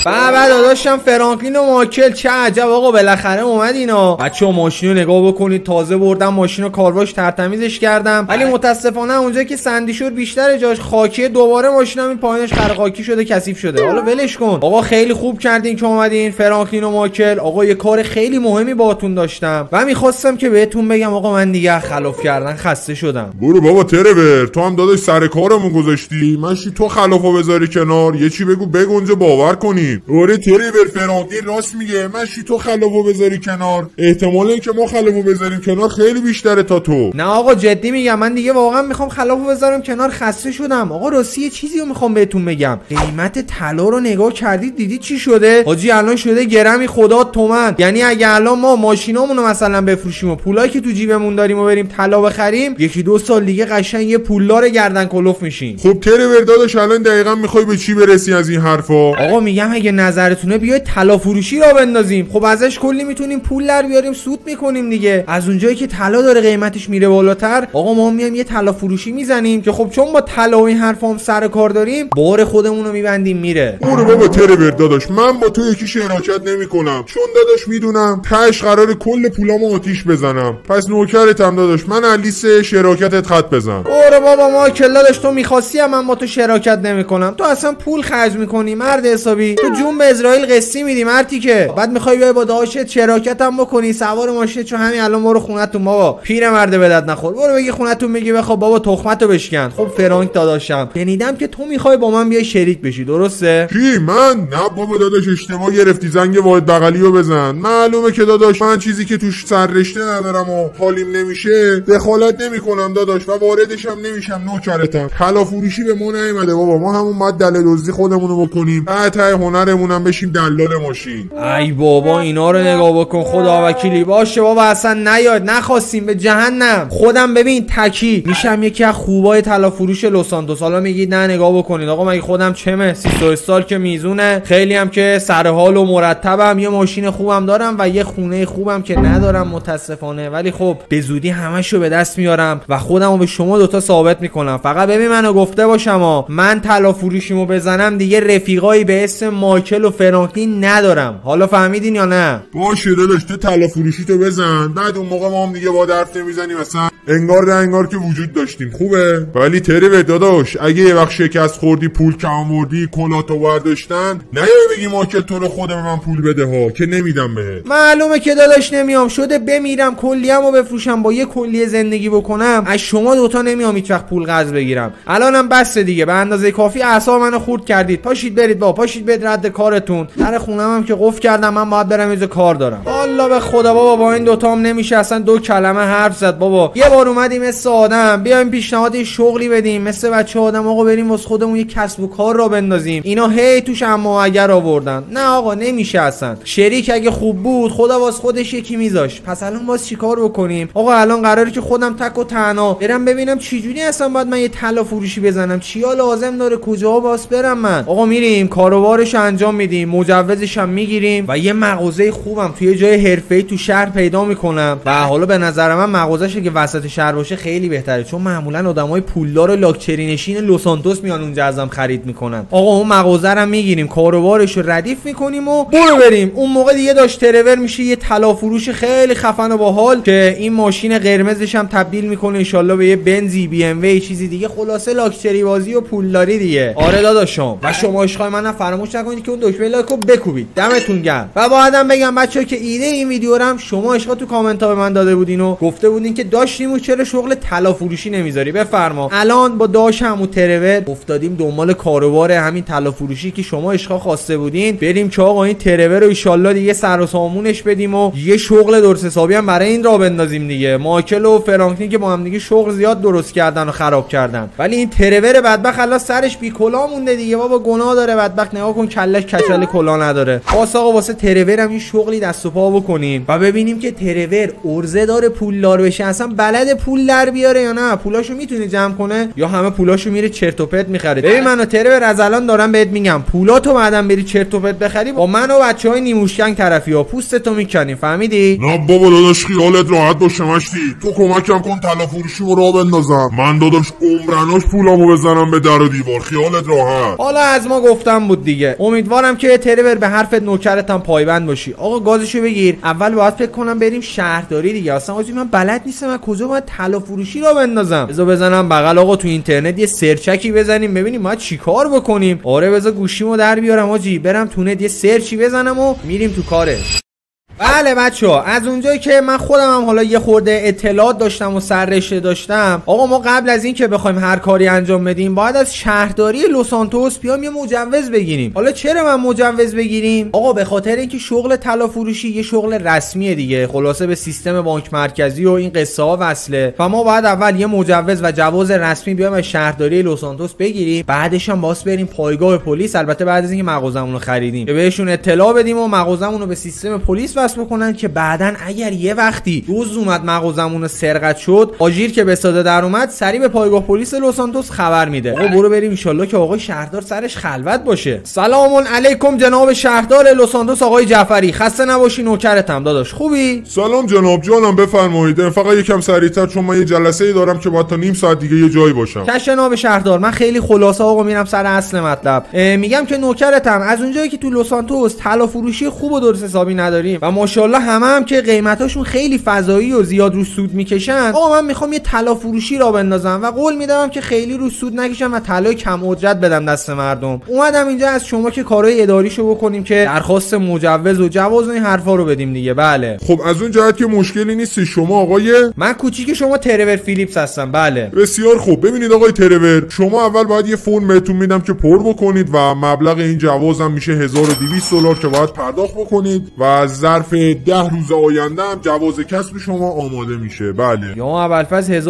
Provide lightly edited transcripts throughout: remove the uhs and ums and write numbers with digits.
بعد داداشم فرانکلین و مایکل، چه عجب آقا بالاخره اومد اینا. بچه‌ها ماشین رو نگاه بکنید، تازه بردم ماشین رو کارواش ترتمیزش کردم، ولی متاسفانه اونجا که سندی شد بیشتر جاش خاکی، دوباره ماشینم این پایینش خرخاکی شده، کثیف شده. حالا ولش کن آقا، خیلی خوب کردین که اومدین فرانکلین و مایکل. آقا یه کار خیلی مهمی باهاتون داشتم و می‌خواستم که بهتون بگم آقا من دیگه خلاف کردن خسته شدم. برو بابا ترور، تو هم داداش سر کارمون گذاشتی، ماشی تو خلافو بذاری کنار، یه چی بگو اونجا باور کنی. آره ترور، فرانکلین راست میگه، ماشی تو خلافو بذاری کنار، احتمال اینکه ما خلافو بذاریم کنار خیلی بیشتره تا تو. نه آقا جدی میگم، من دیگه واقعا میخوام خلافو بذارم کنار، خسته شدم. آقا راستی یه چیزی رو میخوام بهتون بگم، قیمت طلا رو نگاه کردید دیدید چی شده؟ حاجی الان شده گرمی خدا تومن. یعنی اگه الان ما ماشینامون رو مثلا بفروشیم و پولایی که تو جیبمون داریم و بریم طلا بخریم، یکی دو سال دیگه قشنگ یه پولدار گردن کلوف میشیم. خب ترور داداش الان دقیقاً میخوای به چی برسی از این حرفا؟ آقا میگم اگه نظرتونه بیاید طلا فروشی را بندازیم، خب ازش کلی میتونیم پول در بیاریم، سود میکنیم دیگه. از اونجایی که طلا داره قیمتش میره بالاتر، آقا ما میایم یه طلا فروشی میزنیم که خب چون با طلا و این حرفا هم سر کار داریم، بار خودمون رو میبندیم میره. برو بابا ترور داداش، من با تو یکی شراکت نمیکنم، چون داداش میدونم تهش قرار کل پولامو آتیش بزنم. پس نوکرتم داداش، من لیست شراکتت خط بزن. برو بابا ما داداش، تو میخواستی من با تو شراکت نمیکنم، تو اصلا پول خرج میکنی مرد حسابی، تو جون به اسرائیل قسطی میدی مردی که بعد میخوای بیای با داداشت شراکت هم بکنی، سوار ماشین چون همین الان برو خونتون بابا، پیر مرد به درد نخور، برو بگی خونتون میگی بخواب بابا تخمتو بشکن. خب فرانک داداشم شنیدم که تو میخوای با من بیای شریک بشی، درسته؟ کی من؟ نه بابا داداش اشتباه گرفتی، زنگ واحد بغلیو بزن. معلومه که داداش من چیزی که توش سررشته ندارم و حالیم نمیشه دخالت نمیکنم داداش و واردش هم نمیشم. نوکرتم. طلا فروشی به ما نیومده بابا، ما همون بعد دل دزدی خودمونو بکنیم، بعد هنرمون هم بشیم دلال ماشین. ای بابا اینا رو نگاه بکن، خدا وکیلی باشه بابا، اصلا نیاد، نخواستیم به جهنم. خودم ببین تکی میشم یکی از خوبای طلا فروش لس سانتوس. حالا میگید نه نگاه بکنید آقا، مگه خودم چمه 33 سال که میزونه، خیلی هم که سر حال و مرتبم، یه ماشین خوبم دارم و یه خونه خوبم که ندارم متاسفانه، ولی خب به زودی همشو به دست میارم و خودمو به شما دوتا ثابت میکنم. فقط ببین منو گفته باشم من طلا فروشیمو بزنم دیگه رفیقایی به اسم مایکل و فرانکلین ندارم. حالا فهمیدین یا نه؟ باشه داداش تو طلا فروشی تو بزن، بعد اون موقع ما هم دیگه با حرف نمیزنیم، مثلا انگار که وجود داشتیم. خوبه؟ ولی ترور داداش اگه یه وقت شکست خوردی، پول کم آوردی، کلاتو برداشتن، نه بگی مایکل تو رو خود به من پول بده ها که نمیدم بهت. معلومه که داداش نمیام، شده بمیرم کلیه‌مو بفروشم با یه کلیه زندگی بکنم، از شما دوتا نمیام هیچ وقت پول قرض بگیرم. الانم بس دیگه، به اندازه کافی اعصاب منو خورد کردید. پاشید برید بابا، پاشید برید رد کارتون. در خونم هم که قفل کردم، من باید برم یه کار دارم. والله به خدا بابا با این دوتا هم نمیشه اصلا دو کلمه حرف زد بابا. یه بار اومدیم مثل آدم بیایم پیشنهاد شغلی بدیم، مثل بچه آدم آقا بریم واسه خودمون یه کسب و کار را بندازیم، اینا هی توش اما اگر آوردن. نه آقا نمیشه اصلا. شریک اگه خوب بود خدا واسه خودش یکی میذاشت. پس الان باز چیکار بکنیم آقا؟ الان قراره که خودم تک و تنها برم ببینم چجوری اصلا باید من یه طلا فروشی بزنم، چیا لازم داره، کجا باز برم من. آقا میریم کاروبارش انجام میدیم، مجوزش هم میگیریم و یه مغازه خوبم توی جای حرفه‌ای تو شهر پیدا میکنم. و حالا به نظر من مغازه‌ش که وسط شهر باشه خیلی بهتره، چون معمولا آدمای پولدار و لاکچری نشین لس سانتوس میان اونجا ازم خرید میکنن. آقا اون مغازه رو میگیریم، کاروبارش رو ردیف میکنیم و برو بریم. اون موقع دیگه داش ترور میشه یه طلا فروش خیلی خفن و باحال که این ماشین قرمزش هم تبدیل میکنه ان شاءالله به یه بنزی، بی ام وی، چیزی دیگه، خلاصه لاکچری بازی و پولداری دیگه. آره داداشم. و شما عشقای منم فراموش نکنید که اون دکمه لایکو بکوبید. دمتون گرم. و بعدم بگم بچه‌ها که ایده این ویدیو رو هم شما عشقا تو کامنت ها به من داده بودین و گفته بودین که داشتیم و چرا شغل طلا فروشی نمیذاری. بفرما. الان با داشم و ترور افتادیم دنبال کاروبار همین طلا فروشی که شما عشقا خواسته بودین. بریم که آقا این ترور رو ان شاءالله دیگه سر و سامونش بدیم و یه شغل درست حسابی هم برای این را بندازیم دیگه. مایکل و فرانکلین که با هم دیگه شغل زیاد درست کردن و خراب کردن، ولی این ترور بدبخت الله سرش بی کلا مونده دیگه. بابا گناه داره بدبخت، نگاه کن کلش کچل کلا نداره. واسه آقا واسه ترور هم این شغلی دست و پا بکنیم و ببینیم که ترور ارزه داره پولدار بشه، اصلا بلد بلد پول در بیاره یا نه؟ پولاشو میتونه جمع کنه یا همه پولاشو میره چرت و پرت میخره؟ ببین منو ترور از الان دارم بهت میگم پولاتو بعدم بری چرت و پرت بخری با من و بچهای نیموشکنگ طرفی ها پوستتو میکنیم، فهمیدی؟ نه بابا داداش خیالت راحت باشه مشتی، تو کمکم کن طلا فروشیمو راه بندازم. من داداش عمرناش پولامو بزنم به در و دیوار، خیالت راحت. حالا از ما گفتم بود دیگه. امیدوارم که ترور به حرفت نوکرتم پایبند باشی. آقا گازشو بگیر. اول باید فکر کنم بریم شهرداری دیگه. اصلا آجی من بلد نیستم از کجا باید طلا فروشی را بندازم. بذار بزنم بغل آقا تو اینترنت یه سرچکی بزنیم ببینیم ما چیکار بکنیم. آره بذار گوشیمو در بیارم آجی، برم تو نت یه سرچی بزنم و میریم تو کارش. بله بچه‌ها، از اونجایی که من خودم هم حالا یه خورده اطلاعات داشتم و سررشته داشتم، آقا ما قبل از این که بخوایم هر کاری انجام بدیم باید از شهرداری لس سانتوس بیام یه مجوز بگیریم. حالا چرا من مجوز بگیریم؟ آقا به خاطر اینکه شغل طلا فروشی یه شغل رسمیه دیگه، خلاصه به سیستم بانک مرکزی و این قصه ها وصله و ما باید اول یه مجوز و جواز رسمی بیام از شهرداری لس سانتوس بگیریم، بعدش هم باز بریم پایگاه پلیس، البته بعد از اینکه مغازمون رو خریدیم، که بهشون اطلاع بدیم و مغازمون رو به سیستم پلیس بکنن که بعدن اگر یه وقتی روز اومد مغازمون سرقت شد، آژیر که به ساده در اومد سری به پایگاه پلیس لس سانتوس خبر میده. آقا برو بریم ان شاءالله که آقای شهردار سرش خلوت باشه. سلام علیکم جناب شهردار لس سانتوس آقای جعفری، خسته نباشی نوکرتم داداش، خوبی؟ سلام جناب جانم، بفرمایید. فقط یکم سریعتر چون من یه جلسه‌ای دارم که باید تا نیم ساعت دیگه یه جایی باشم. جناب شهردار من خیلی خلاصه آقا میرم سر اصل مطلب. میگم که نوکرتم، از اونجایی که تو لس سانتوس طلا فروشی خوب و درست حسابی نداریم و ماشاءالله هم که قیمتاشون خیلی فضایی و زیاد رو سود میکشن، آقا من میخوام یه طلا فروشی را بندازم و قول میدم که خیلی رو سود نکشم و طلای کم اجرت بدم دست مردم. اومدم اینجا از شما که کارهای اداریشو بکنیم که درخواست مجوز و جواز و این حرفا رو بدیم دیگه. بله خب از اون جهت که مشکلی نیست. شما آقای من کوچیک شما ترور فیلیپس هستم. بله بسیار خوب. ببینید آقای ترور، شما اول باید یه فرم بهتون میدم که پر بکنید و مبلغ این جوازم میشه $1200 که باید پرداخت بکنید و ظرف 10 روز آینده هم جواز کسب شما آماده میشه. بله یا ابوالفضل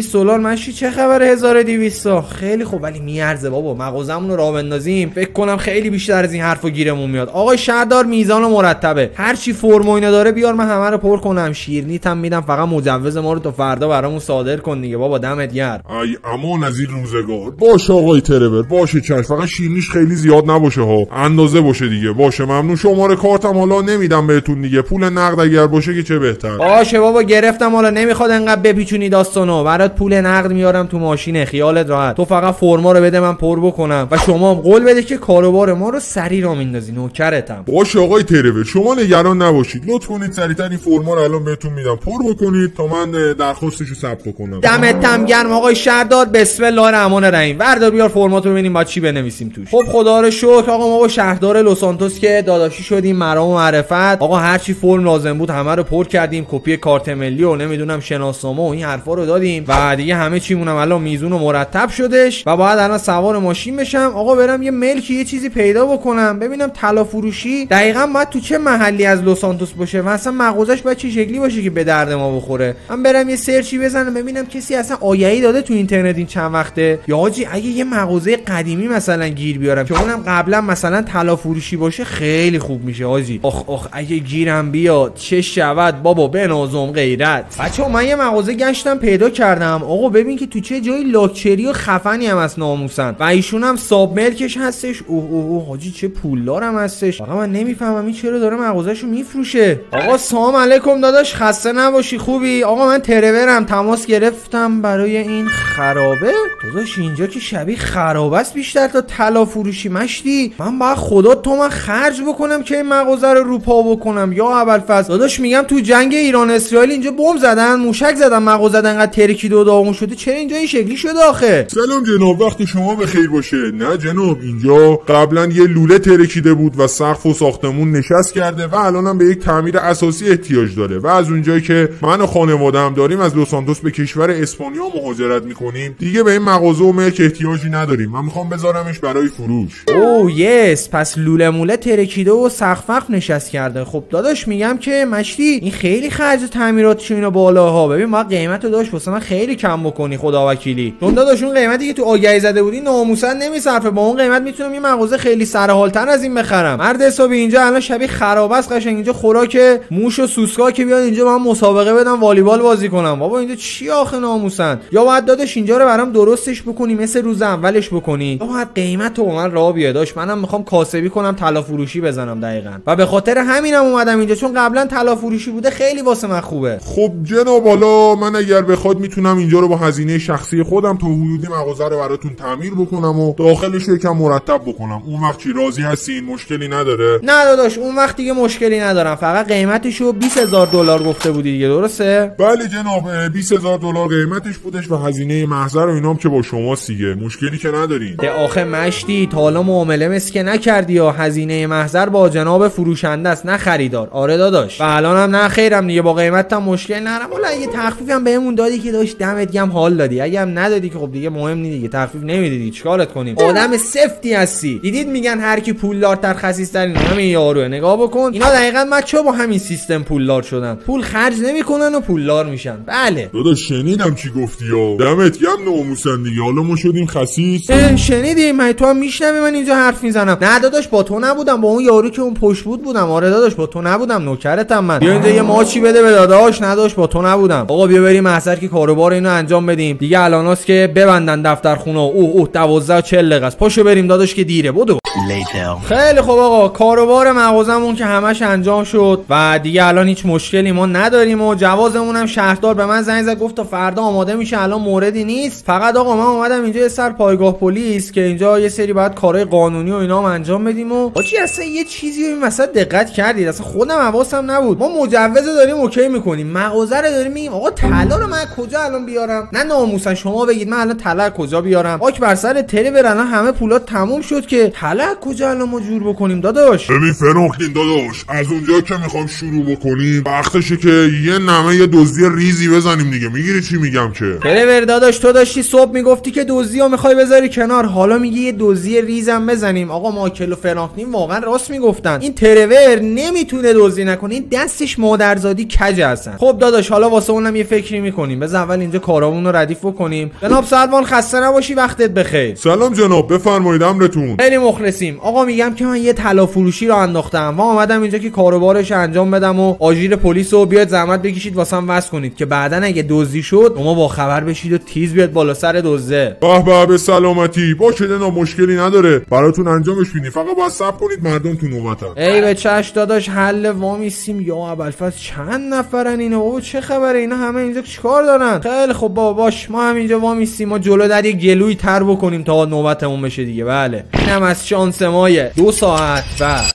$1200 ماشی چه خبره 1200؟ خیلی خوب ولی میارزه بابا، مغازمون رو راه بندازیم فکر کنم خیلی بیشتر از این حرفا گیرمون میاد. آقای شهردار میزان و مرتبه، هر چی فرم و اینا داره بیار من همه رو پر کنم، شیرینیتم میدم، فقط مجوز ما رو تا فردا برامون صادر کن دیگه بابا، دمت گرم. ای امان از این روزگار. باشه آقای ترور، باشه چش، فقط شیرینیش خیلی زیاد نباشه ها، اندازه باشه دیگه. باشه ممنون. شماره کارتم حالا نمیدم بهتون دیگه، پول نقد اگر باشه که چه بهتر. باشه بابا گرفتم، حالا نمیخواد انقدر بپیچونی داستانو، برات پول نقد میارم تو ماشینه، خیالت راحت. تو فقط فرما رو بده من پر بکنم و شما هم قول بده که کاروبار ما رو سری را میندازی، نوکرتم. باشه آقای ترور، شما نگران نباشید، لطف کنید سریعتر این فرما رو الان بهتون میدم، پر بکنید تا من درخواستشو ثبت کنم. دمتم گرم آقای شهردار. بسم الله الرحمن الرحیم. بردار بیار فرماتو ببینیم با چی بنویسیم توش. خب خدا رو شکر آقا ما با شهردار لس سانتوس که داداشی شدیم، مرام و معرفت. آقا هر چی فرم لازم بود همه رو پر کردیم، کپی کارت ملی و نمیدونم شناسنامه و این حرفا رو دادیم و دیگه همه چیمونم الان میزون و مرتب شدش و باید الان سوار ماشین بشم آقا برم یه ملکی یه چیزی پیدا بکنم ببینم طلا فروشی دقیقاً باید تو چه محلی از لس سانتوس باشه و اصلا مغازش باید چه شکلی باشه که به درد ما بخوره. من برم یه سرچی بزنم ببینم کسی اصلا آگهی داده تو اینترنت این چند وقته، یا حاجی اگه یه مغازه قدیمی مثلا گیر بیارم که اونم قبلا مثلا طلا فروشی باشه خیلی خوب میشه حاجی. آخ اگه گیرم بیاد چه شود بابا، بنازم غیرت. بچه‌ها من یه مغازه گشتم پیدا کردم آقا، ببین که تو چه جای لاکچری و خفنی هم از ناموسن و ایشون هم ساب ملکش هستش. اوه حاجی چه پولدارم هستش. آقا من نمیفهمم این چرا داره مغازهشو میفروشه. آقا سلام علیکم داداش، خسته نباشی خوبی؟ آقا من ترورم، تماس گرفتم برای این خرابه. داداش اینجا که شبیه خرابه است بیشتر تا طلا فروشی. مشتی من باید خدا تو من خرج بکنم که این مغازه رو پا بکنم یا ابوالفضل؟ داداش میگم تو جنگ ایران اسرائیل اینجا بمب زدن، موشک زدن، مغازه انقدر ترکیده و داغون شده، چرا اینجا این شکلی شده آخه؟ سلام جناب، وقت شما بخیر باشه. نه جناب، اینجا قبلا یه لوله ترکیده بود و سقف و ساختمون نشست کرده و الانم به یک تعمیر اساسی احتیاج داره و از اونجایی که من و خانواده‌ام داریم از لس سانتوس به کشور اسپانیا مهاجرت میکنیم دیگه به این مغازه و ملک احتیاجی نداریم. من میخوام بذارمش برای فروش. اوه یس، پس لوله موله ترکیده و سقف نشست کرده. خب داداش میگم که مشتی این خیلی خرج تعمیراتش اینا بالاها، ببین ما قیمتو داشت واسه من خیلی کم بکنی خدا وکیلی. چون داداش اون قیمتی که تو آگهی زده بودی ناموسن نمیصرفه، با اون قیمت میتونم یه مغازه خیلی سرحالتر از این بخرم. مرد حسابی اینجا الان شبیه خراب است قشنگ، اینجا خوراک موش و سوسکا که بیان اینجا با هم مسابقه بدن والیبال بازی کنم. بابا اینجا چی آخه ناموسن؟ یا باید داداش اینجا رو برام درستش بکنی مثل روز اولش بکنی، یا باید قیمتو با من راه بیاد. داش منم میخوام کاسبی کنم طلا فروشی بزنم دقیقاً، و به خاطر همینم اومدم اینجا، چون قبلا طلا فروشی بوده خیلی واسه من خوبه. خب جناب والا من اگر بخواد میتونم اینجا رو با هزینه شخصی خودم تا حدودی مغازه رو براتون تعمیر بکنم و داخلش رو یکم مرتب بکنم. اون وقت چی راضی هستین؟ مشکلی نداره؟ نه داداش اون وقت دیگه مشکلی ندارم، فقط قیمتشو $20,000 گفته بودی دیگه، درسته؟ بله جناب، $20,000 قیمتش بودش و هزینه محضر و اینام که با شماست دیگه، مشکلی که ندارین. ده آخه مشتی تا حالا معامله مس که نکردی یا هزینه محضر با جناب فروشنده است نه خریدار. آره داداش و الانم نه خیرم دیگه، با قیمتم مشکل ندارم. والا یه تخفیفم بهمون دادی که داشت دمت گرم حال دادی، اگه هم ندادی که خب دیگه مهم نیست دیگه، تخفیف نمیدیدی چیکارت کنیم؟ آدم سفتی هستی. دیدید میگن هر کی پولدارتر خسیس‌تر این همین یاروه. نگاه بکن اینا دقیقاً بچه‌ها با همین سیستم پولدار شدن، پول خرج نمیکنن و پولدار میشن. بله داداش شنیدم چی گفتی یا دمت گرم ناموسن دیگه، حالا ما شدیم خسیس. شنیدی؟ من تو هم میشنوی من اینجا حرف میزنم؟ نه داداش با تو نبودم، با اون یارو که اون پشت بود بودم. آره داداش با تو نبودم، نوکرتم من. بیا اینجا یه ماچی بده به داداش. نداش با تو نبودم. آقا بیا بریم محضر که کاروبار اینو انجام بدیم دیگه. الاناست که ببندن دفترخونه. اوه 12:40 دقیقه است. پاشو بریم داداش که دیره. بدو. خیلی خوب آقا، کاروبار مغازمون که همش انجام شد و دیگه الان هیچ مشکلی ما نداریم و جوازمون هم شهردار به من زنگ زد گفت تا فردا آماده میشه، الان موردی نیست. فقط آقا من اومدم اینجا یه سر پایگاه پلیس که اینجا یه سری باید کارهای قانونی و اینا هم انجام بدیم. و آجی اصلا یه چیزی رو این وسط دقت کردید؟ اصلا خودم حواسم نبود. ما مجوز داریم اوکی میکنیم، مغازه رو داریم میگیم آقا طلا رو من کجا الان بیارم؟ نه ناموسن شما بگید من الان طلا کجا بیارم؟ آک بر سر تری برن همه پولات تموم شد که طلا کجا الان ما جور بکنیم داداش؟ ببین فراخین داداش، از اونجا که میخوام شروع بکنیم وقتشه که یه نمه دزدی ریزی بزنیم دیگه. میگیری چی میگم که؟ پرور داداش تو داشتی صبح میگفتی که دزدی رو میخوای بذاری کنار، حالا میگی یه دزدی ریزم بزنیم. آقا مایکل و فرانکلین واقعا راست میگفتن، این ترور نمیتونه دزدی نکنه، این دستش مادرزادی کج هستن. خب داداش حالا واسه اونم یه فکری میکنیم، بذار اول اینجا کارامون رو ردیف بکنیم. جناب سلمان خسته نباشی، وقتت بخیر. سلام جناب، بفرمایید امرتون. خیلی مخلصیم. آقا میگم که من یه طلا فروشی رو انداختم و اومدم اینجا که کاروبارش انجام بدم و آژیر پلیس رو بیاد زحمت بکشید واسم وصل کنید که بعداً اگه دزدی شد شما با خبر بشید و تیز بیاد بالا سر دزده. به به سلامتی. باشه جناب مشکلی نداره، براتون انجامش میدیم، فقط باید صبر کنید مردم تو نوبتن. ای به چش داداش حل وامیسیم. یا ابوالفضل چند نفرن اینا بابا؟ چه خبره اینا همه اینجا چیکار دارن؟ خیلی خب بابا باش، ما هم اینجا وامیسیم، ما جلو در یه گلوی تر بکنیم تا نوبتمون بشه دیگه. بله اینم از شانس مایه. 2 ساعت بعد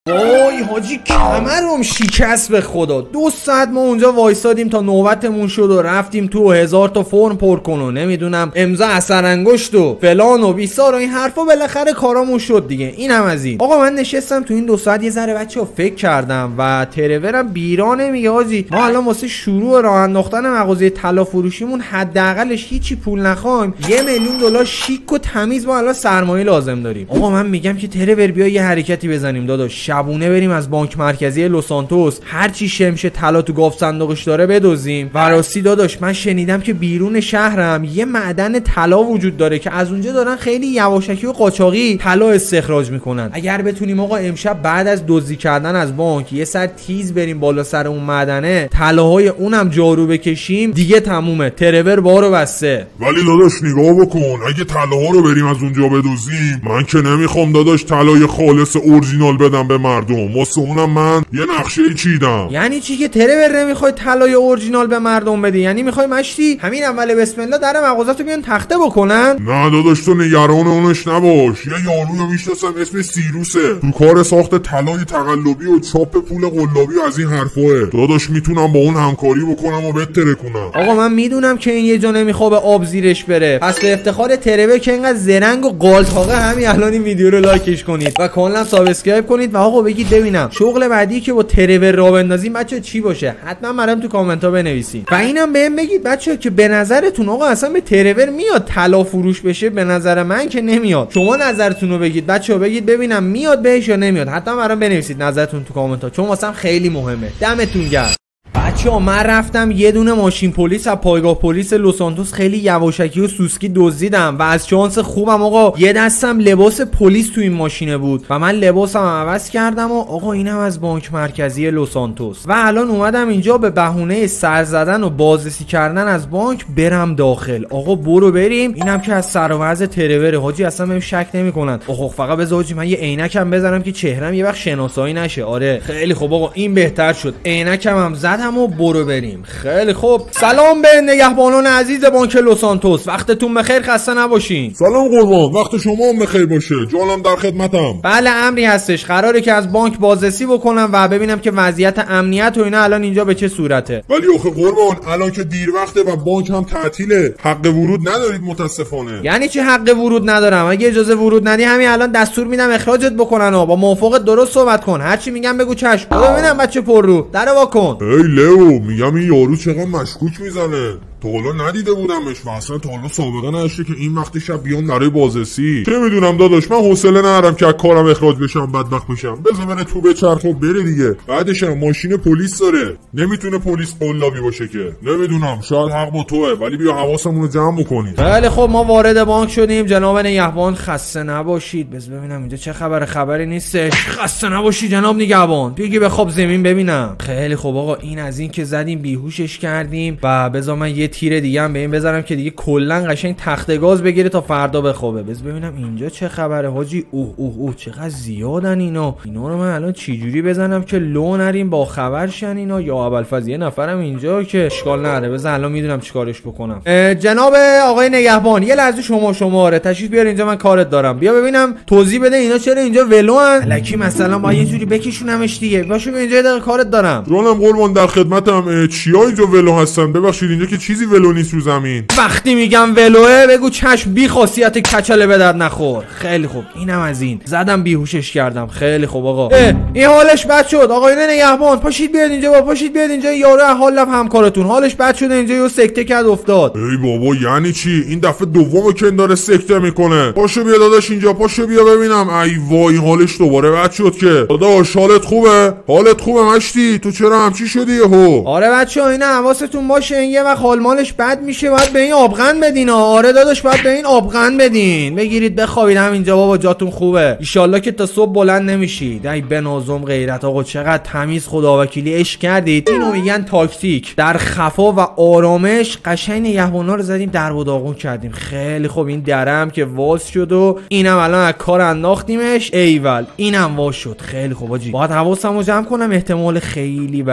وای حاجی کمرم شکست به خدا. 2 ساعت ما اونجا وایسادیم تا نوبتمون شد و رفتیم تو 1000 تا فرم پر کن و نمیدونم امضا اثر انگشت و فلان و بیسار و این حرفا. بالاخره کارامون شد دیگه. اینم از این. آقا من نشستم تو این 2 ساعت یه ذره بچه‌ها فکر کردم و ترورم بیرانه میگه حاجی ما الان واسه شروع راه انداختن مغازه طلا فروشیمون حداقلش هیچی پول نخوایم $1,000,000 شیک و تمیز ما الان سرمایه لازم داریم. آقا من میگم که ترور بیا یه حرکتی بزنیم داداش، شبونه بریم از بانک مرکزی لس سانتوس هر چی شمشه طلا تو گاف صندوقش داره بدزدیم. و راستی داداش من شنیدم که بیرون شهرم یه معدن طلا وجود داره که از اونجا دارن خیلی یواشکی و قاچاقی طلا استخراج میکنن. اگر بتونیم آقا امشب بعد از دزدی کردن از بانک یه سر تیز بریم بالا سر اون معدنه، طلاهای اونم جارو بکشیم دیگه تمومه، ترور بارو بسته. ولی داداش نگاه بکن، اگه طلاها رو بریم از اونجا بدزدیم من که نمیخوام داداش طلای خالص اورجینال بدم به مردم، واسه اونم من یه نقشه چیدم. یعنی چی که ترور نمیخوای طلای اورجینال به مردم بدی؟ یعنی میخوای مشتی همین اول بسم الله در مغازه‌تو بیان تخته بکنن؟ نه داداش تو نگران اونش نباش، یه یارو میشناسم اسم سیروسه، تو کار ساخت طلای تقلبی و چاپ پول قلابی و از این حرفاه. داداش میتونم با اون همکاری بکنم و بهتره کنم. آقا من میدونم که این یه جا نمیخواد به آب زیرش بره، پس به افتخار ترور که اینقدر زرنگ و قالتاقه همین الان این ویدیو رو لایکش کنید و کانالم سابسکرایب کنید و آقا بگید ببینم شغل بعدی که با ترور راه بندازیم بچا چی باشه. حتما برام تو کامنت ها بنویسین و اینم بهم بگید بچا که به نظرتون آقا اصلا به ترور میاد طلا فروش بشه؟ به نظر من که نمیاد. شما نظرتون رو بگید بچا، بگید ببینم میاد بهش یا نمیاد. حتما برام بنویسید نظرتون تو کامنت ها، چون واسم خیلی مهمه. دمتون گرم. بچه‌ها من رفتم یه دونه ماشین پلیس از پایگاه پلیس لس سانتوس خیلی یواشکی و سوسکی دزدیدم و از شانس خوبم آقا یه دستم لباس پلیس تو این ماشینه بود و من لباسم عوض کردم و آقا اینم از بانک مرکزی لس سانتوس و الان اومدم اینجا به بهونه سر زدن و بازرسی کردن از بانک برم داخل. آقا برو بریم. اینم که از سر و وضع ترور حاجی اصلا بهم شک نمی‌کنن. آقا فقط بذار حاجی من یه عینکم بزنم که چهرم یه وقت شناسایی نشه. آره خیلی خوب آقا این بهتر شد. عینکم هم زدم و برو بریم. خیلی خوب. سلام به نگهبانان عزیز بانک لس سانتوس، وقتتون بخیر، خسته نباشین. سلام قربان، وقت شما هم بخیر باشه. جانم در خدمتم. بله امری هستش، قراره که از بانک بازرسی بکنم و ببینم که وضعیت امنیت و اینا الان اینجا به چه صورته. ولی آخه قربان الان که دیر وقته و بانک هم تعطیله، حق ورود ندارید متاسفانه. یعنی چی حق ورود ندارم؟ اگه اجازه ورود ندی همین الان دستور میدم اخراجت بکنن و با موافقت درست صحبت کن. هر چی میگم بگو چشم. ببینم بچه پر رو درو وا کن. ای لئو، میگم این یارو چقدر مشکوک میزنه. تا حالا ندیده بودمش و اصلا تا حالا سابقه نداشته که این وقت شب بیان برای بازرسی. چه میدونم داداش، من حوصله ندارم که از کارم اخراج بشم بدبخت بشم. بذار بره تو بچرخه و بره دیگه. بعدش هم ماشین پلیس داره، نمیتونه پلیس قلابی باشه که. نمیدونم شاید حق با توئه، ولی بیا حواسمون رو جمع بکنیم. خیلی خب ما وارد بانک شدیم. جناب نگهبان خسته نباشید. بذار ببینم اینجا چه خبره. خبری نیستش. خسته نباشید جناب نگهبان. بگی بخواب زمین ببینم. خیلی خب آقا این از این که زدیم بیهوشش کردیم و بذار من یه تیر دیگه هم به این بذارم که دیگه کلا قشنگ تخته گاز بگیره تا فردا بخوابه. بذار ببینم اینجا چه خبره حاجی. اوه چقدر زیادن اینا رو من الان چی جوری بزنم که لو نریم با خبر شن اینا، یا ابوالفضل یه نفرم اینجا که اشکال نداره. بذار الان میدونم چیکارش بکنم. جناب آقای نگهبان یه لحظه شما آره تشریف بیار اینجا، من کارت دارم. بیا ببینم توضیح بده اینا چرا اینجا ولوان. الکی مثلا با یه جوری بکشونمش دیگه. باشو اینجا یه دقیقه کارت دارم. جانم قربان در خدمتم. چیا اینجا ولو هستن؟ ببخشید اینجا که چیزی ولو نیست رو زمین. وقتی میگم ولوه بگو چشم، بی خاصیت کچله به درد نخور. خیلی خوب اینم از این. زدم بیهوشش کردم. خیلی خوب آقا این حالش بد شد. آقایون نگهبان پاشید بیاد اینجا، پاشید بیاد اینجا. یارو حال لب همکارتون حالش بد شده اینجا، یه سکته کرد افتاد. ای بابا یعنی چی؟ این دفعه دومه که داره سکته میکنه. پاشو بیا داداش اینجا، پاشو بیا ببینم. ای وای حالش دوباره بد شد که. داداش حالت خوبه؟ حالت خوبه مشتی؟ تو چرا همچی شدی یهو؟ آره بچه‌ها اینا حواستون باشه، این یه وقت حال مالش بد میشه باید به این آبغن بدین. آره داداش باید به این آبغن بدین. بگیرید بخوابید همینجا بابا، جاتون خوبه. ان شاءالله که تا صبح بلند نمیشید. ای بنازم غیرت آقا چقدر تمیز خداوکیلی عشق کردید. اینو میگن تاکتیک. در خفا و آرامش قشنگ نگهبانا رو زدیم در و داغون کردیم. خیلی خوب این درم که واس شد و اینم الان از کار انداختیمش. ایول اینم واس شد. خیلی خوب آجی باید حواسمو جمع کنم. احتمال خیلی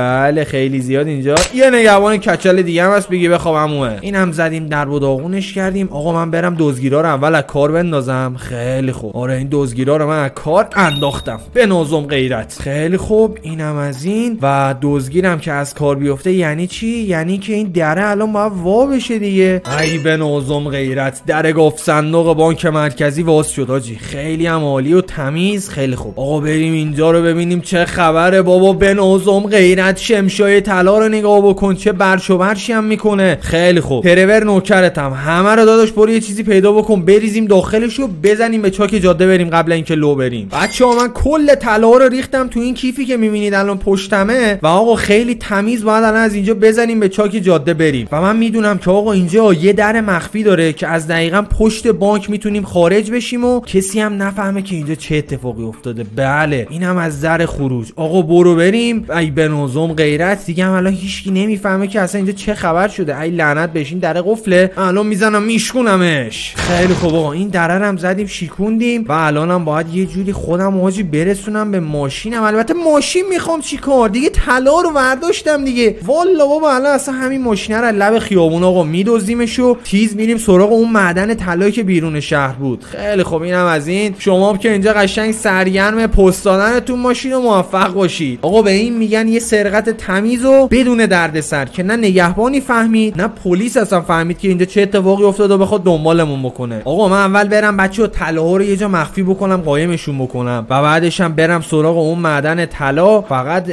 خیلی زیاد اینجا یه نگهبان کچل دیگه هم هست بگی بخوابموه. اینم زدیم در و داغونش کردیم. آقا من برم دزگیرا رو اول از کار بندازم. خیلی خوب آره این دزگیرا رو من از کار انداختم به نازم غیرت. خیلی خوب اینم از این. و دزگیرم که از کار بیفته یعنی چی؟ یعنی که این دره الان باید وا بشه دیگه. ای به نازم غیرت در گفت صندوق بانک مرکزی واس شد آجی. خیلی هم عالی و تمیز. خیلی خوب آقا بریم اینجا رو ببینیم چه خبره بابا. به نازم غیرت شمشای طلا رو نگاه بکن چه برش و برشی هم میکنه. خیلی خوب ترور نوکرتم. همه رو داداش برو یه چیزی پیدا بکن بریزیم داخلشو بزنیم به چاک جاده بریم قبل اینکه لو بریم. بچه‌ها من کل طلا رو ریختم تو این کیفی که میبینید الان پشتمه و آقا خیلی تمیز باید الان از اینجا بزنیم به چاک جاده بریم. و من میدونم که آقا اینجا یه در مخفی داره که از دقیقاً پشت بانک میتونیم خارج بشیم و کسی هم نفهمه که اینجا چه اتفاقی افتاده. بله اینم از در خروج. آقا برو بریم. ای به نازم غیرت دیگه هم الان هیچکی نمیفهمه که اصلا اینجا چه خبر شده. ای لعنت بشین در قفله. الان میزنم میشکونمش. خیلی خوب آقا این دره هم زدیم شیکوندیم و الانم باید یه جوری خودم واجی برسونم به ماشینم. البته ماشین میخوام چیکار دیگه؟ طلا رو برداشتم دیگه. والا بابا الان اصلا همین ماشینه رو لب خیابون آقا میدزدیمشو تیز میریم سراغ اون معدن طلایی که بیرون شهر بود. خیلی خوب اینم از این. شما که اینجا قشنگ سرگرم پست دادنتون ماشین و موفق باشید. آقا به این میگن یه سرقت تمیز و بدون دردسر که نه نگهبانی فهمید نه پلیس اصلا فهمید که اینجا چه اتفاقی افتاده و بخواد دنبالمون بکنه. آقا من اول برم بچه‌ها طلاها رو یه جا مخفی بکنم، قایمشون بکنم و بعدش هم برم سراغ اون معدن طلا. فقط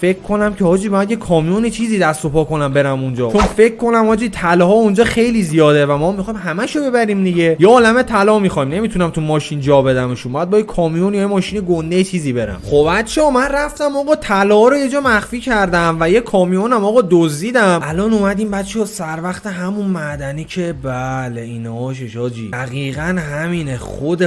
فکر کنم که حاجی باید یه کامیون چیزی دست و پا کنم برم اونجا، چون فکر کنم حاجی طلاها اونجا خیلی زیاده و ما میخوایم همه‌شو ببریم دیگه. یه عالمه طلا میخوایم، نمیتونم تو ماشین جا بدمشون، باید با یه کامیون یا یه ماشین گنده چیزی برم. خب بچه‌ها من رفتم آقا طلا رو یه جا مخفی کردم و یه کامیونم آقا دزدیدم. الان اومدیم بچه‌ها سر وقت همون معدنی که بله اینهاش حاجی دقیقاً همینه،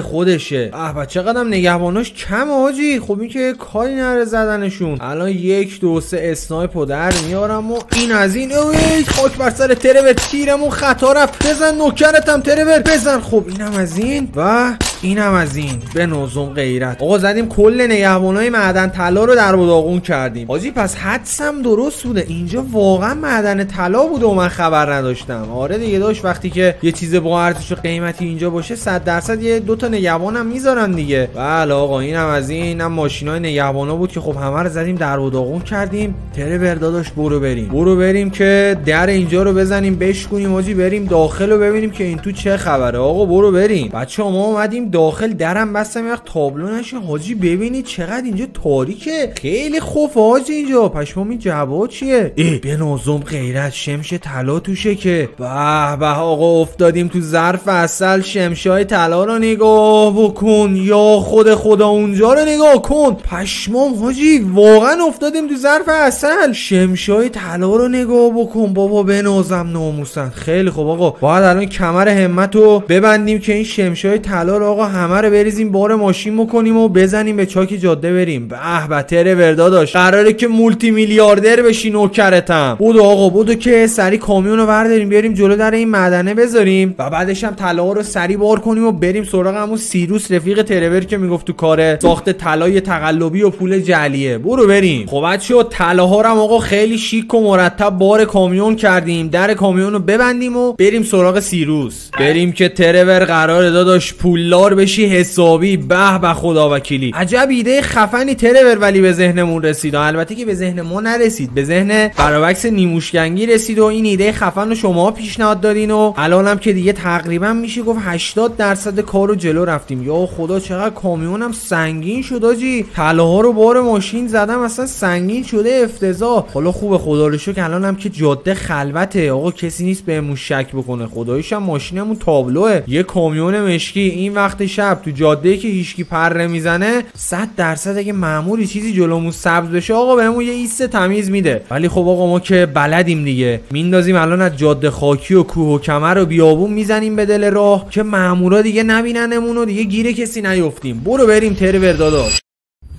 خودشه. چقدرم نگهباناش کم حاجی. خب این که کاری نره زدنشون. الان 1 2 3 اسنایپو در میارم و این از این. اوی خاک بر سر ترور، تیرمون خطا رفت. بزن نوکرتم ترور بزن. خب اینم از این و اینم از این. به نظم غیرت. آقا زدیم کل نگهبانای معدن طلا رو در و داغون کردیم حاجی. پس حدسم درست بوده، اینجا واقعا معدن طلا بوده و من خبر نداشتم. آره دیگه داشت، وقتی که یه چیز با ارزش و قیمتی اینجا باشه 100% یه 2 تا نگهبانم میذارن دیگه. بله آقا اینم از اینم ماشینای نگهبانا بود که خب همه رو زدیم در و داغون کردیم. ترور داداش برو بریم که در اینجا رو بزنیم بشکنیم حاجی، بریم داخل و ببینیم که این تو چه خبره. آقا برو بریم. بچه‌ها ما اومدیم داخل، درم بستم وقت تابلو نشه حاجی. ببینید چقدر اینجا تاریکه، خیلی خوفه حاجی اینجا. پشمام این جواب چیه؟ به نظم غیرت شمش طلا توشه که به آقا افتادیم تو ظرف عسل. شمشای طلا رو نگاه بکن، یا خدا اونجا رو نگاه کن. پشمام حاجی واقعا افتادیم تو ظرف عسل. شمشای طلا رو نگاه بکن بابا، به نظم ناموسن. خیلی خوب آقا، باید الان کمر همتو ببندیم که این شمشای طلا رو آقا همه رو بریزیم بار ماشین بکنیم و بزنیم به چاک جاده بریم. به ترور داداش قراره که مولتی میلیاردر بشی نوکرتم. بودو آقا بودو که سری کامیون رو برداریم بیاریم جلو در این معدنه بذاریم و بعدش هم طلا رو سری بار کنیم و بریم سراغ همون سیروس رفیق ترور که میگفت تو کار ساخت طلای تقلبی و پول جعلیه. برو بریم. خب بچه‌ها طلاها رو آقا خیلی شیک و مرتب بار کامیون کردیم، در کامیون رو ببندیم و بریم سراغ سیروس. بریم که ترور قراره داداش پولدار بشی حسابی. به خدا وکیلی عجب ایده خفنی ترور ولی به ذهنمون رسید. البته که به ذهن ما نرسید، به ذهن برابکس نیموشگنگی رسید و این ایده خفن رو شما پیشنهاد دادین و الانم که دیگه تقریبا میشه گفت 80% کارو جلو رفتیم. یا خدا چقدر کامیونم سنگین شد آجی. طلاها رو بار ماشین زدم اصلا سنگین شده افتضاح. حالا خوبه خدا رو شکر الانم که جاده خلوته آقا، کسی نیست بهمون شک بکنه. خداییش هم ماشینمون تابلوه، یه کامیون مشکی این وقت شب تو جاده که هیچکی پر میزنه 100% اگه معمولی چیزی جلومون سبز بشه آقا بهمون یه ایست تمیز میده. ولی خب آقا ما که بلدیم دیگه، میندازیم الان از جاده خاکی و کوه و کمر و بیابون میزنیم به دل راه که مامورا دیگه نبیننمون و دیگه گیره کسی نیفتیم. برو بریم ترور داداش.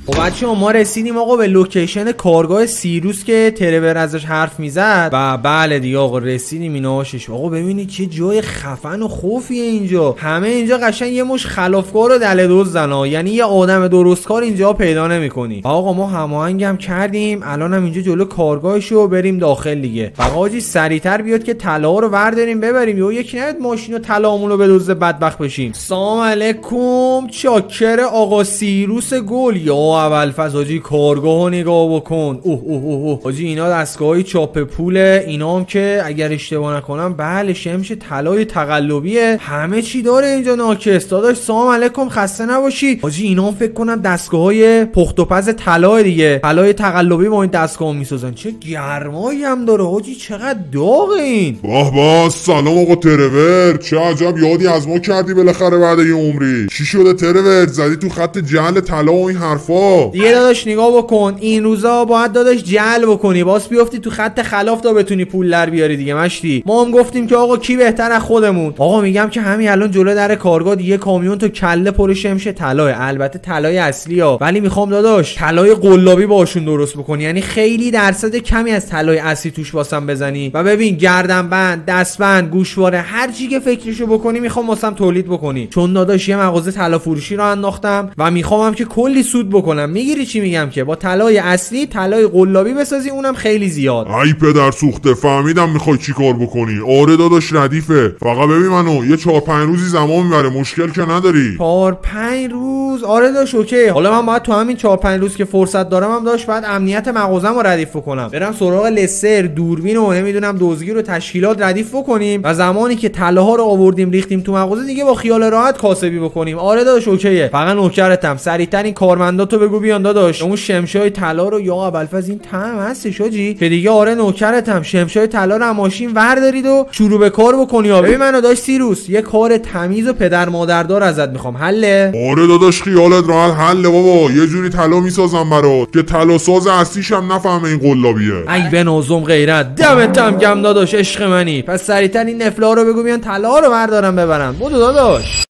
خب بچه‌ها ما رسیدیم آقا به لوکیشن کارگاه سیروس که ترور ازش حرف میزد و بله دیگه آقا رسیدیم ایناشش. آقا ببینید چه جای خفن و خوفیه اینجا. همه اینجا قشنگ یه مش خلافکار و دل دزدن، یعنی یه آدم درستکار اینجا پیدا نمی‌کنی. آقا ما هماهنگم کردیم، الانم اینجا جلو کارگاهشو بریم داخل دیگه. آقا سریعتر بیاد که طلا رو برداریم ببریم، یا یکی نیاد ماشین و طلامون رو بدزده بدبخت بشیم. سلام علیکم چاکر آقا سیروس گل. یا اول فضاجی کارگاهو نگاه بکن. اوه حاجی اینا دستگاهی چاپ پوله، اینا هم که اگر اشتباه نکنم بله شمش طلای تقلبیه. همه چی داره اینجا ناکس داداش. سلام علیکم خسته نباشی. حاجی اینا هم فکر کنم دستگاههای پخت و پز طلا دیگه، طلای تقلبی با این دستگاه میسازن. چه گرمایی هم داره حاجی، چقدر داغ این. به سلام آقا ترور، چه عجب یادی از ما کردی بالاخره بعد یه عمری. چی شده ترور؟ زدی تو خط جعل طلا و این حرفا؟ دیگه داداش نگاه بکن، این روزا باید داداش جعل بکنی، باز بیافتی تو خط خلاف تا بتونی پول در بیاری دیگه مشتی. ما هم گفتیم که آقا کی بهتر از خودمون. آقا میگم که همین الان جلو در کارگاه دیگه کامیون تو کله پر شمش طلاه، البته طلای اصلی ها، ولی میخوام داداش طلای قلابی باشون درست بکنی، یعنی خیلی درصد کمی از طلای اصلی توش واسم بزنی و ببین گردنبند، دستبند، گوشواره، هر چی که فکرشو بکنی میخوام واسم تولید بکنی. چون داداش یه مغازه طلا فروشی رو انداختم و میخوام که کلی سود بکنم. میکنم. میگیری چی میگم که با طلای اصلی طلای قلابی بسازی، اونم خیلی زیاد. ای پدر سوخته، فهمیدم میخوای چی کار بکنی. آره داداش ردیفه، فقط ببین منو یه 4-5 روزی زمان میبره، مشکل که نداری. 4-5 روز؟ آره داش اوکی. حالا من باید تو همین 4-5 روز که فرصت دارم هم داش باید امنیت مغازه‌مو ردیف کنم، برم سراغ لسر، دوربین و نمیدونم دزدگیر و تشکیلات ردیف کنیم و زمانی که طلاها رو آوردیم ریختیم تو مغازه دیگه با خیال راحت کاسبی بکنیم. آره داش اوکیه. فقط نوکرتم سریعتر این کارمنداتو بگو بیان داداش، اون شمشای طلا رو یا ابوالفضل این تم هستش حاجی که دیگه. آره نوکرتم شمشای طلا رو ماشین وردارید و شروع به کار بکنی. ببین منو داش سیروس، یه کار تمیز و پدر مادردار ازت میخوام. حله؟ آره داداش خیالت راحت حله بابا، یه جوری طلا میسازم برات که طلا ساز اصلیش هم نفهمه این قلابیه. ای به نازم غیرت، دمت هم گم داداش، عشق منی. پس سریعتر این نفلا رو بگو بیان طلا رو بردارم ببرن. بودو داداش.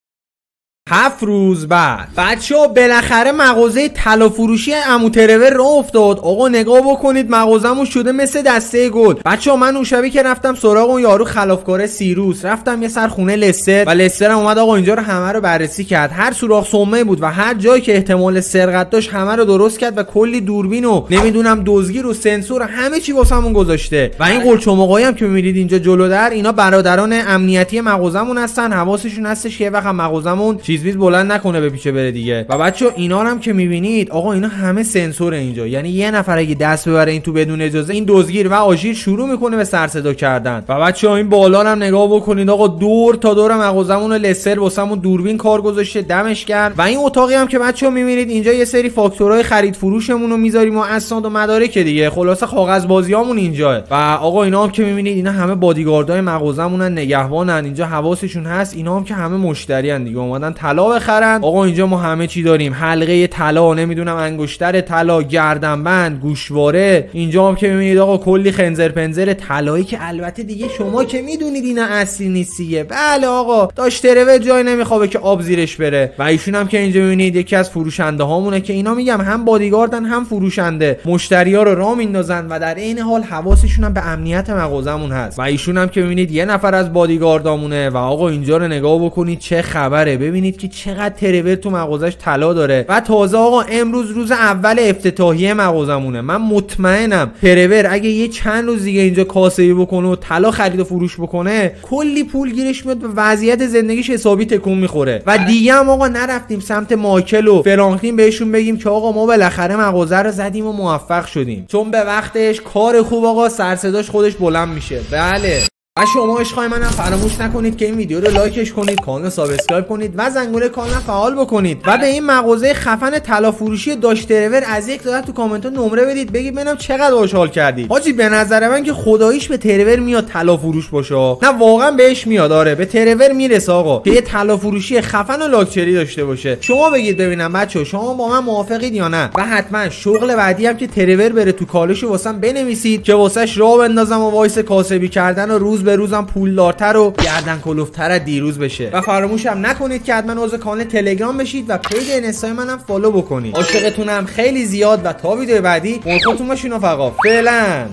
7 روز بعد بچه‌ها بالاخره مغازه طلا فروشی عمو ترور راه افتاد. آقا نگاه بکنید مغازمون شده مثل دسته گل. بچه‌ها من اون شبی که رفتم سراغ اون یارو خلافکار سیروس، رفتم یه سر خونه لستر و لستر هم اومد آقا اینجا رو همه رو بررسی کرد. هر سوراخ سومه بود و هر جایی که احتمال سرقت داشت همه رو درست کرد و کلی دوربین و نمیدونم دزدگیر و سنسور همه چی واسمون گذاشته. و این قلچمقایی هم که می‌بینید اینجا جلو در، اینا برادران امنیتی مغازمون هستن. حواسشون هستش که وقت مغازمون چیز بلند نکنه به پیچه بره دیگه. و بچه‌ها اینا هم که میبینید آقا اینا همه سنسور اینجا، یعنی یه نفر اگه دست ببره این تو بدون اجازه، این دزدگیر و آژیر شروع میکنه به سر صدا کردن. و بچه‌ها این بالا هم نگاه بکنید آقا، دور تا دور مغازمون لسر واسمون دوربین کار گذاشته، دمش گرم. و این اتاقی هم که بچه‌ها میبینید اینجا یه سری فاکتورهای خرید فروشمون رو میذاریم و اسناد و مدارک دیگه، خلاصه کاغذ بازیامون اینجا. و آقا اینا هم که میبینید اینا همه بادیگاردای مغازمونن، نگهبانن، اینجا حواسشون هست. اینا هم که همه مشتریان دیگه، اومدن طلا بخرن. آقا اینجا ما همه چی داریم، حلقه طلا، نمیدونم انگشتر طلا، گردنبند، گوشواره. اینجا هم که میبینید آقا کلی خنزر پنزر طلایی که البته دیگه شما که میدونید اینا اصلی نیستیه. بله آقا داش ترور جای نمیخوابه که آب زیرش بره. و ایشون هم که اینجا میبینید یکی از فروشنده هامونه که اینا میگم هم بادیگاردن هم فروشنده، مشتریا رو راه میندازن و در عین حال حواسشون هم به امنیت مغازمون هست. و ایشون هم که میبینید یه نفر از بادیگاردامونه. و آقا اینجا رو نگاه بکنید چه خبره، ببینید که چقدر ترور تو مغازش طلا داره. و تازه آقا امروز روز اول افتتاحیه مغازمونه. من مطمئنم ترور اگه یه چند روز دیگه اینجا کاسبی بکنه و طلا خرید و فروش بکنه، کلی پول گیرش میاد و وضعیت زندگیش حسابی تکون میخوره. و دیگه هم آقا نرفتیم سمت مایکل و فرانکلین بهشون بگیم که آقا ما بالاخره مغازه رو زدیم و موفق شدیم، چون به وقتش کار خوب آقا سر صداش خودش بلند میشه. بله. و شما عشقای منم فراموش نکنید که این ویدیو رو لایکش کنید، کانال رو سابسکرایب کنید و زنگوله کانال فعال بکنید و به این مغازه خفن طلا فروشی داش ترور از یک تا تو کامنت ها نمره بدید، بگید ببینم چقدر خوشحال کردید. حاجی به نظر من که خداییش به ترور میاد طلا فروش باشه. نه واقعا بهش میاد. آره به ترور میرسه آقا که یه طلا فروشی خفن و لاکچری داشته باشه. شما بگید ببینم بچه‌ها شما با من موافقید یا نه؟ و حتما شغل بعدی هم که ترور بره تو کالشو واسم بنویسید که واسش راه بندازم و وایس کاسبی کردن و روز به روزم پولدارتر و گردن کلفتر از دیروز بشه. و فراموش هم نکنید که حتما عضو کانال تلگرام بشید و پیج اینستای منم فالو بکنید. عاشقتونم خیلی زیاد و تا ویدیو بعدی موفقتون باشین و فقط فعلا.